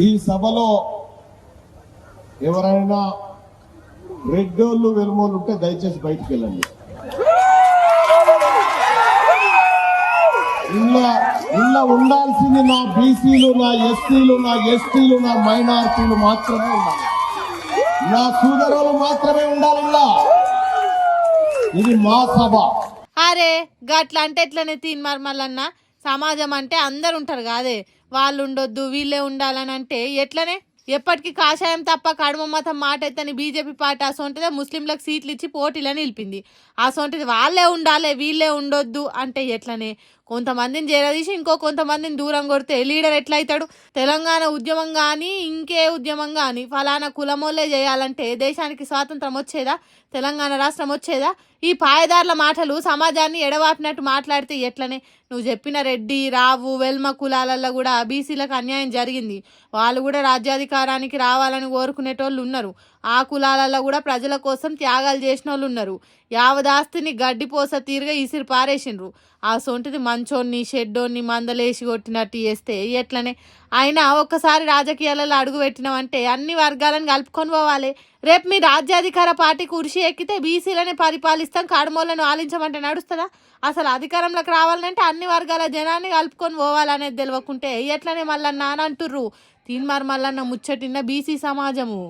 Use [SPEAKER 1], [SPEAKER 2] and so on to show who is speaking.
[SPEAKER 1] ఈ సభలో ఎవరైనా రెడ్డోళ్ళు వెలుమోళ్ళు ఉంటే దయచేసి బయటికి వెళ్ళండి. ఇలా ఉండాల్సింది నా బీసీలు, నా ఎస్సీలు, నా ఎస్టీలు, నా మైనారిటీలు మాత్రమే ఉండాలి. నా సోదరులు మాత్రమే ఉండాలి. ఇది మా సభ.
[SPEAKER 2] అరే గట్ల అంటే ఎట్లనే తీన్మార్ మల్లన్న, సమాజం అంటే అందరు ఉంటారు కాదే, వాళ్ళు ఉండొద్దు వీళ్ళే ఉండాలని అంటే ఎట్లనే? ఎప్పటికీ కాషాయం తప్ప కడుమ మతం మాట ఎత్తని బీజేపీ పార్టీ అసొంటిదే ముస్లింలకు సీట్లు ఇచ్చి పోటీలని నిలిపింది. అసొంటిది వాళ్ళే ఉండాలి వీళ్ళే ఉండొద్దు అంటే ఎట్లనే? కొంతమందిని చేరదీసి ఇంకో కొంతమందిని దూరం కొడితే లీడర్ ఎట్లయితాడు? తెలంగాణ ఉద్యమం కానీ ఇంకే ఉద్యమం కానీ ఫలానా కులమోళ్ళే చేయాలంటే దేశానికి స్వాతంత్రం వచ్చేదా? తెలంగాణ రాష్ట్రం వచ్చేదా? ఈ పాయదారుల మాటలు సమాజాన్ని ఎడవాపినట్టు మాట్లాడితే ఎట్లనే? నువ్వు చెప్పిన రెడ్డి, రావు, వెల్మ కులాలలో కూడా బీసీలకు అన్యాయం జరిగింది. వాళ్ళు కూడా రాజ్యాధికారానికి రావాలని కోరుకునేటోళ్ళు ఉన్నారు. ఆ కులాలలో కూడా ప్రజల కోసం త్యాగాలు చేసిన వాళ్ళు ఉన్నారు. యావదాస్తిని గడ్డిపోస తీరుగా ఇసిరి పారేసిండ్రు. ఆ సొంటిది మంచోన్ని షెడ్డోన్ని మందలేసి కొట్టినట్టు చేస్తే ఎట్లనే? అయినా ఒక్కసారి రాజకీయాలలో అడుగు పెట్టినామంటే అన్ని వర్గాలను కలుపుకొని పోవాలి. రేపు మీ రాజ్యాధికార పార్టీ కుర్చీ ఎక్కితే బీసీలని పరిపాలిస్తాం, కడమోళ్ళను ఆలించమంటే నడుస్తుందా? అసలు అధికారంలోకి రావాలంటే అన్ని వర్గాల జనాన్ని కలుపుకొని పోవాలనేది తెలియకుంటే ఎట్లనే మల్లన్న అని అంటుర్రు. తీన్మార్ మల్లన్న ముచ్చటిన్న బీసీ సమాజము.